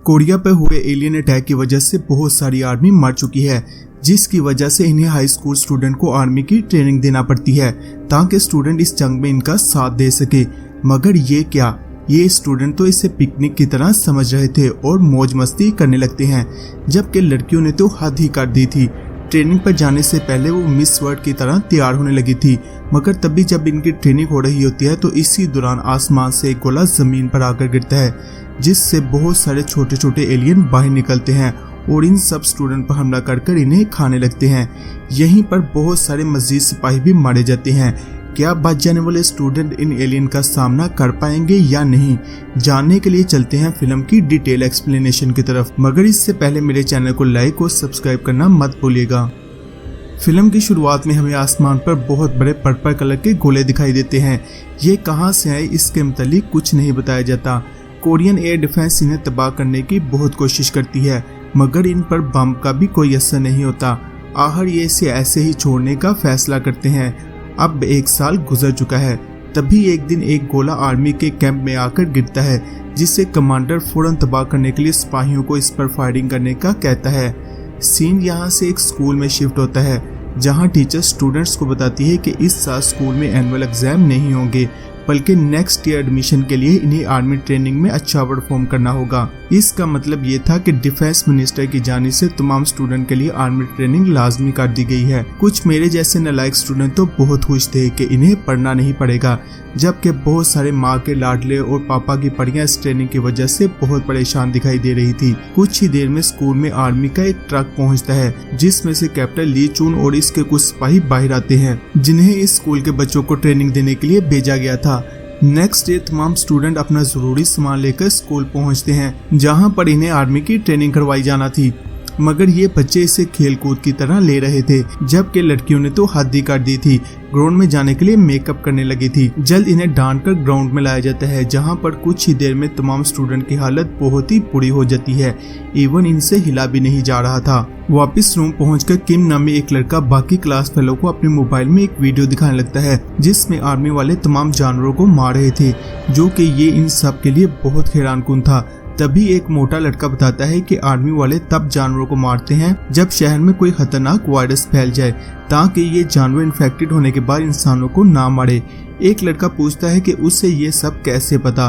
Korea पर हुए alien attack की वजह से बहुत सारी आर्मी मर चुकी है, जिसकी वजह से इन्हें हाई स्कूल स्टूडेंट को आर्मी की ट्रेनिंग देना पड़ती है ताकि स्टूडेंट इस जंग में इनका साथ दे सके। मगर ये क्या, ये स्टूडेंट तो इसे पिकनिक की तरह समझ रहे थे और मौज मस्ती करने लगते हैं, जबकि लड़कियों ने तो हद ही कर दी थी। ट्रेनिंग पर जाने से पहले वो मिस वर्ल्ड की तरह तैयार होने लगी थी, मगर तभी जब इनकी ट्रेनिंग हो रही होती है तो इसी दौरान आसमान से एक गोला जमीन पर आकर गिरता है, जिससे बहुत सारे छोटे छोटे एलियन बाहर निकलते हैं और इन सब स्टूडेंट पर हमला कर इन्हें खाने लगते हैं। यहीं पर बहुत सारे मजीद सिपाही भी मारे जाते हैं। क्या बच जाने वाले स्टूडेंट इन एलियन का सामना कर पाएंगे या नहीं, जानने के लिए चलते हैं फिल्म की डिटेल एक्सप्लेनेशन की तरफ। मगर इससे पहले मेरे चैनल को लाइक और सब्सक्राइब करना मत भूलिएगा। फिल्म की शुरुआत में हमें आसमान पर बहुत बड़े पर्पल कलर के गोले दिखाई देते हैं। ये कहां से आए इसके मुतालिक कुछ नहीं बताया जाता। कोरियन एयर डिफेंस इन्हें तबाह करने की बहुत कोशिश करती है, मगर इन पर बम का भी कोई असर नहीं होता। आखिर ये इसे ऐसे ही छोड़ने का फैसला करते हैं। अब 1 साल गुजर चुका है, तभी एक दिन एक गोला आर्मी के कैंप में आकर गिरता है, जिससे कमांडर फौरन तबाह करने के लिए सिपाहियों को इस पर फायरिंग करने का कहता है। सीन यहाँ से एक स्कूल में शिफ्ट होता है, जहाँ टीचर स्टूडेंट्स को बताती है कि इस साल स्कूल में एनुअल एग्जाम नहीं होंगे, बल्कि नेक्स्ट ईयर एडमिशन के लिए इन्हें आर्मी ट्रेनिंग में अच्छा परफॉर्म करना होगा। इसका मतलब ये था कि डिफेंस मिनिस्टर की जानिब से तमाम स्टूडेंट के लिए आर्मी ट्रेनिंग लाजमी कर दी गई है। कुछ मेरे जैसे नालायक स्टूडेंट तो बहुत खुश थे कि इन्हें पढ़ना नहीं पड़ेगा, जबकि बहुत सारे माँ के लाडले और पापा की पढ़ियां इस ट्रेनिंग की वजह से बहुत परेशान दिखाई दे रही थी। कुछ ही देर में स्कूल में आर्मी का एक ट्रक पहुंचता है, जिसमें से कैप्टन ली चून और इसके कुछ सिपाही बाहर आते हैं, जिन्हें इस स्कूल के बच्चों को ट्रेनिंग देने के लिए भेजा गया था। नेक्स्ट डे तमाम स्टूडेंट अपना जरूरी सामान लेकर स्कूल पहुंचते हैं, जहां पर इन्हें आर्मी की ट्रेनिंग करवाई जाना थी, मगर ये बच्चे इसे खेल कूद की तरह ले रहे थे, जबकि लड़कियों ने तो हद ही कर दी थी। ग्राउंड में जाने के लिए मेकअप करने लगी थी। जल्द इन्हें डांट कर ग्राउंड में लाया जाता है, जहां पर कुछ ही देर में तमाम स्टूडेंट की हालत बहुत ही बुरी हो जाती है। इवन इनसे हिला भी नहीं जा रहा था। वापस रूम पहुंचकर किम नामी एक लड़का बाकी क्लास फेलो को अपने मोबाइल में एक वीडियो दिखाने लगता है, जिसमें आर्मी वाले तमाम जानवरों को मार रहे थे, जो कि ये इन सब के लिए बहुत हैरानकुन था। तभी एक मोटा लड़का बताता है कि आर्मी वाले तब जानवरों को मारते हैं जब शहर में कोई खतरनाक वायरस फैल जाए, ताकि ये जानवर इन्फेक्टेड होने के बाद इंसानों को ना मारे। एक लड़का पूछता है कि उसे ये सब कैसे पता।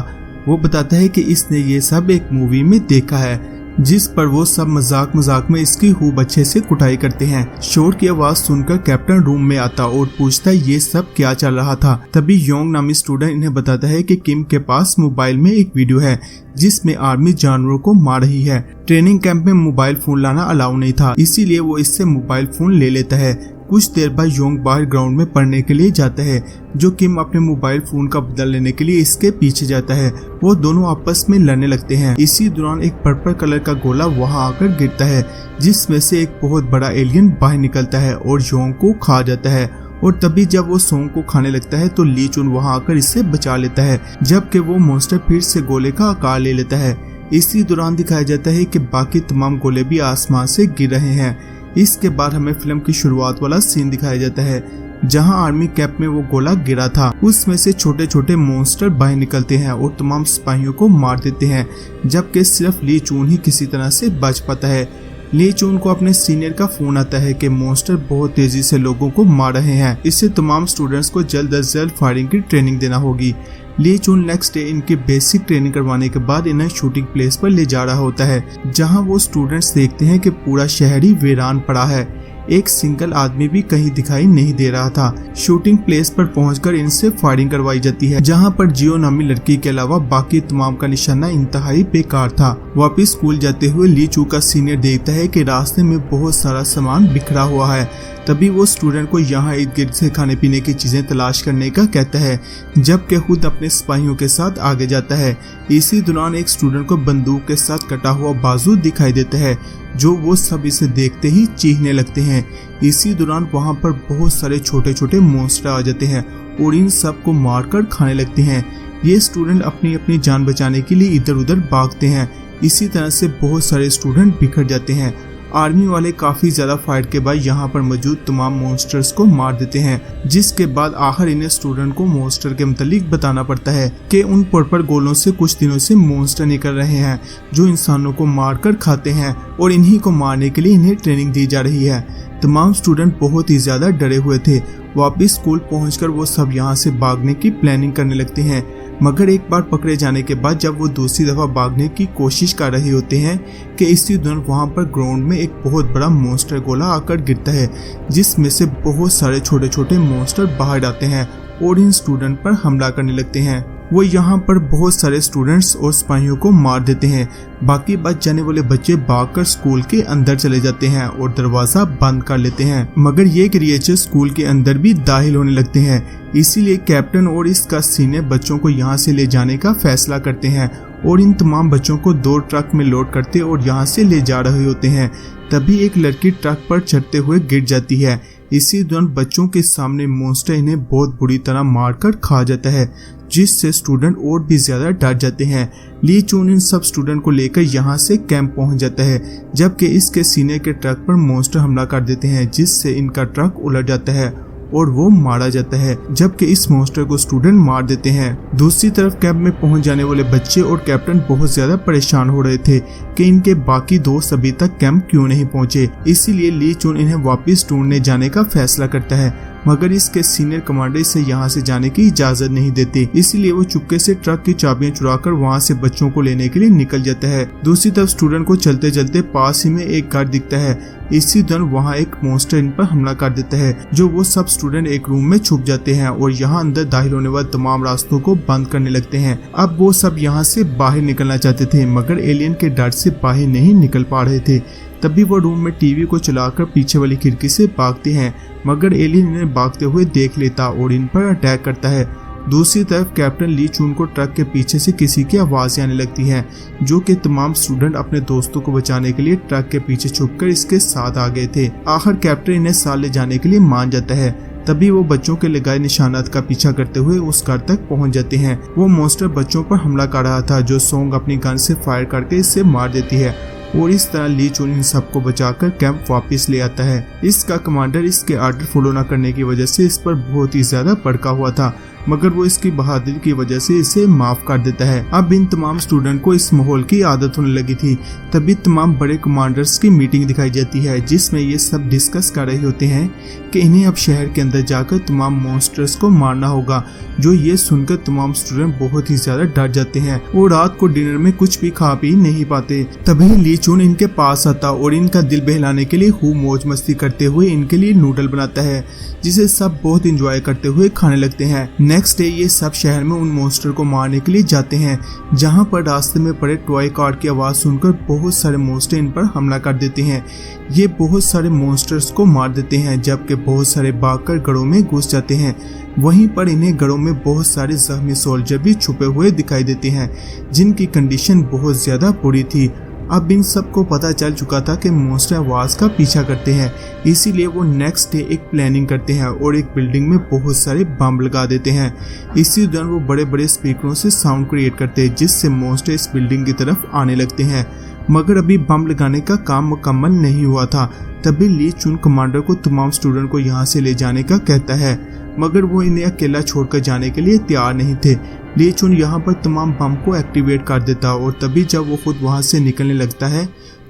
वो बताता है कि इसने ये सब एक मूवी में देखा है, जिस पर वो सब मजाक में इसकी खूब अच्छे से कुटाई करते हैं। शोर की आवाज सुनकर कैप्टन रूम में आता और पूछता है ये सब क्या चल रहा था। तभी योंग नामी स्टूडेंट इन्हें बताता है कि किम के पास मोबाइल में एक वीडियो है, जिसमें आर्मी जानवरों को मार रही है। ट्रेनिंग कैंप में मोबाइल फोन लाना अलाउ नहीं था, इसीलिए वो इससे मोबाइल फोन ले लेता है। कुछ देर बाद योंग बाहर ग्राउंड में पढ़ने के लिए जाता है, जो किम अपने मोबाइल फोन का बदला लेने के लिए इसके पीछे जाता है। वो दोनों आपस में लड़ने लगते हैं। इसी दौरान एक पर्पल कलर का गोला वहां आकर गिरता है, जिसमें से एक बहुत बड़ा एलियन बाहर निकलता है और योंग को खा जाता है। और तभी जब वो सोंग को खाने लगता है तो ली चुन वहां आकर इसे बचा लेता है, जबकि वो मॉन्स्टर फिर से गोले का आकार ले लेता है। इसी दौरान दिखाया जाता है कि बाकी तमाम गोले भी आसमान से गिर रहे हैं। इसके बाद हमें फिल्म की शुरुआत वाला सीन दिखाया जाता है, जहां आर्मी कैंप में वो गोला गिरा था। उसमें से छोटे छोटे मॉन्स्टर बाहर निकलते हैं और तमाम सिपाहियों को मार देते हैं, जबकि सिर्फ ली चून ही किसी तरह से बच पाता है। ली चून को अपने सीनियर का फोन आता है कि मॉन्स्टर बहुत तेजी से लोगों को मार रहे हैं, इससे तमाम स्टूडेंट्स को जल्द अज जल्द फायरिंग की ट्रेनिंग देना होगी। ली चून नेक्स्ट डे इनकी बेसिक ट्रेनिंग करवाने के बाद इन्हें शूटिंग प्लेस पर ले जा रहा होता है, जहां वो स्टूडेंट्स देखते हैं कि पूरा शहर ही वीरान पड़ा है। एक सिंगल आदमी भी कहीं दिखाई नहीं दे रहा था। शूटिंग प्लेस पर पहुंचकर इनसे फायरिंग करवाई जाती है, जहां पर जियो नामी लड़की के अलावा बाकी तमाम का निशाना इंतहाई बेकार था। वापस स्कूल जाते हुए ली चू का सीनियर देखता है कि रास्ते में बहुत सारा सामान बिखरा हुआ है। तभी वो स्टूडेंट को यहाँ इर्द गिर्द से खाने पीने की चीजें तलाश करने का कहता है, जबकि खुद अपने सिपाहियों के साथ आगे जाता है। इसी दौरान एक स्टूडेंट को बंदूक के साथ कटा हुआ बाजू दिखाई देता है, जो वो सब इसे देखते ही चीखने लगते हैं। इसी दौरान वहाँ पर बहुत सारे छोटे छोटे मॉन्स्टर आ जाते हैं और इन सब को मारकर खाने लगते हैं। ये स्टूडेंट अपनी अपनी जान बचाने के लिए इधर उधर भागते हैं। इसी तरह से बहुत सारे स्टूडेंट बिखर जाते हैं। आर्मी वाले काफी ज्यादा फाइट के बाद यहाँ पर मौजूद तमाम मॉन्स्टर्स को मार देते हैं, जिसके बाद आखिर इन्हें स्टूडेंट को मॉन्स्टर के मुतालिक बताना पड़ता है कि उन पर्पल गोलों से कुछ दिनों से मॉन्स्टर निकल रहे हैं जो इंसानों को मारकर खाते हैं और इन्हीं को मारने के लिए इन्हें ट्रेनिंग दी जा रही है। तमाम स्टूडेंट बहुत ही ज्यादा डरे हुए थे। वापिस स्कूल पहुंचकर वो सब यहाँ से भागने की प्लानिंग करने लगते हैं, मगर एक बार पकड़े जाने के बाद जब वो दूसरी दफा भागने की कोशिश कर रहे होते हैं कि इसी दौरान वहाँ पर ग्राउंड में एक बहुत बड़ा मॉन्स्टर गोला आकर गिरता है, जिसमें से बहुत सारे छोटे छोटे मॉन्स्टर बाहर आते हैं और इन स्टूडेंट पर हमला करने लगते हैं। वो यहाँ पर बहुत सारे स्टूडेंट्स और सिपाहियों को मार देते हैं। बाकी बच जाने वाले बच्चे भागकर स्कूल के अंदर चले जाते हैं और दरवाजा बंद कर लेते हैं, मगर ये क्रिएचर स्कूल के अंदर भी दाखिल होने लगते हैं। इसीलिए कैप्टन और इसका सीनियर बच्चों को यहाँ से ले जाने का फैसला करते हैं और इन तमाम बच्चों को 2 ट्रक में लोड करते और यहाँ से ले जा रहे होते हैं। तभी एक लड़की ट्रक पर चढ़ते हुए गिर जाती है। इसी दौरान बच्चों के सामने मॉन्स्टर इन्हें बहुत बुरी तरह मारकर खा जाता है, जिससे स्टूडेंट और भी ज्यादा डर जाते हैं। ली चून इन सब स्टूडेंट को लेकर यहाँ से कैंप पहुँच जाता है, जबकि इसके सीनियर के ट्रक पर मॉन्स्टर हमला कर देते हैं, जिससे इनका ट्रक उलट जाता है और वो मारा जाता है, जबकि इस मॉन्स्टर को स्टूडेंट मार देते हैं। दूसरी तरफ कैंप में पहुंच जाने वाले बच्चे और कैप्टन बहुत ज्यादा परेशान हो रहे थे कि इनके बाकी दोस्त अभी तक कैंप क्यों नहीं पहुंचे। इसीलिए ली चून इन्हें वापस ढूंढने जाने का फैसला करता है, मगर इसके सीनियर कमांडर इसे यहाँ से जाने की इजाजत नहीं देते। इसीलिए वो चुपके से ट्रक की चाबियां चुराकर वहाँ से बच्चों को लेने के लिए निकल जाता है। दूसरी तरफ स्टूडेंट को चलते चलते पास ही में एक घर दिखता है। इसी दौरान वहाँ एक मॉन्स्टर इन पर हमला कर देता है, जो वो सब स्टूडेंट एक रूम में छुप जाते हैं और यहाँ अंदर दाखिल होने वाले तमाम रास्तों को बंद करने लगते हैं। अब वो सब यहाँ से बाहर निकलना चाहते थे, मगर एलियन के डर से बाहर नहीं निकल पा रहे थे। तभी वो रूम में टीवी को चलाकर पीछे वाली खिड़की से भागते हैं, मगर एलियन इन्हें भागते हुए देख लेता और इन पर अटैक करता है। दूसरी तरफ कैप्टन ली चून को ट्रक के पीछे से किसी की आवाज़ आने लगती है, जो कि तमाम स्टूडेंट अपने दोस्तों को बचाने के लिए ट्रक के पीछे छुपकर इसके साथ आ गए थे। आखिर कैप्टन इन्हें साथ ले जाने के लिए मान जाता है। तभी वो बच्चों के लगाए निशानात का पीछा करते हुए उस घर तक पहुंच जाते हैं। वो मॉन्स्टर बच्चों पर हमला कर रहा था, जो सोंग अपनी गन से फायर करके इससे मार देती है और इस तरह ली चून इन सबको बचाकर कैंप वापस ले आता है। इसका कमांडर इसके आर्डर फॉलो न करने की वजह से इस पर बहुत ही ज्यादा भड़का हुआ था, मगर वो इसकी बहादुरी की वजह से इसे माफ कर देता है। अब इन तमाम स्टूडेंट को इस माहौल की आदत होने लगी थी। तभी तमाम बड़े कमांडर्स की मीटिंग दिखाई जाती है, जिसमें ये सब डिस्कस कर रहे होते हैं कि इन्हें अब शहर के अंदर जाकर तमाम मॉन्स्टर्स को मारना होगा। जो ये सुनकर तमाम स्टूडेंट बहुत ही ज्यादा डर जाते हैं और रात को डिनर में कुछ भी खा पी नहीं पाते। तभी ली चून इनके पास आता और इनका दिल बहलाने के लिए खूब मौज मस्ती करते हुए इनके लिए नूडल बनाता है, जिसे सब बहुत इंजॉय करते हुए खाने लगते हैं। नेक्स्ट डे ये सब शहर में उन मॉन्स्टर को मारने के लिए जाते हैं, जहां पर रास्ते में पड़े टॉय कार की आवाज सुनकर बहुत सारे मॉन्स्टर इन पर हमला कर देते हैं। ये बहुत सारे मॉन्स्टर्स को मार देते हैं, जबकि बहुत सारे भागकर घरों में घुस जाते हैं। वहीं पर इन्हें घरों में बहुत सारे जख्मी सोल्जर भी छुपे हुए दिखाई देते हैं, जिनकी कंडीशन बहुत ज्यादा बुरी थी। अब इन सबको पता चल चुका था कि मॉन्स्टर आवाज का पीछा करते हैं, इसीलिए वो नेक्स्ट डे एक प्लानिंग करते हैं और एक बिल्डिंग में बहुत सारे बम लगा देते हैं। इसी दौरान वो बड़े बड़े स्पीकरों से साउंड क्रिएट करते हैं, जिससे मॉन्स्टर इस बिल्डिंग की तरफ आने लगते हैं। मगर अभी बम लगाने का काम मुकम्मल नहीं हुआ था। तभी ली चुन कमांडर को तमाम स्टूडेंट को यहाँ से ले जाने का कहता है, मगर वो इन्हें अकेला छोड़कर जाने के लिए तैयार नहीं थे। ली चुन यहाँ पर तमाम बम को एक्टिवेट कर देता और तभी जब वो खुद वहाँ से निकलने लगता है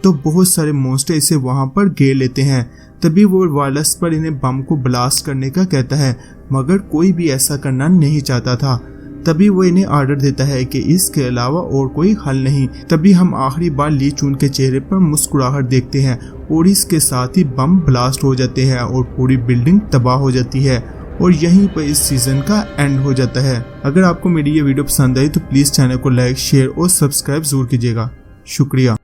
तो बहुत सारे मॉन्स्टर इसे वहाँ पर घेर लेते हैं। तभी वो वायरलेस पर इन्हें बम को ब्लास्ट करने का कहता है, मगर कोई भी ऐसा करना नहीं चाहता था। तभी वो इन्हें ऑर्डर देता है कि इसके अलावा और कोई हल नहीं। तभी हम आखिरी बार ली चुन के चेहरे पर मुस्कुराहट देखते हैं और इसके साथ ही बम ब्लास्ट हो जाते हैं और पूरी बिल्डिंग तबाह हो जाती है और यहीं पर इस सीजन का एंड हो जाता है। अगर आपको मेरी ये वीडियो पसंद आई तो प्लीज चैनल को लाइक, शेयर और सब्सक्राइब जरूर कीजिएगा। शुक्रिया।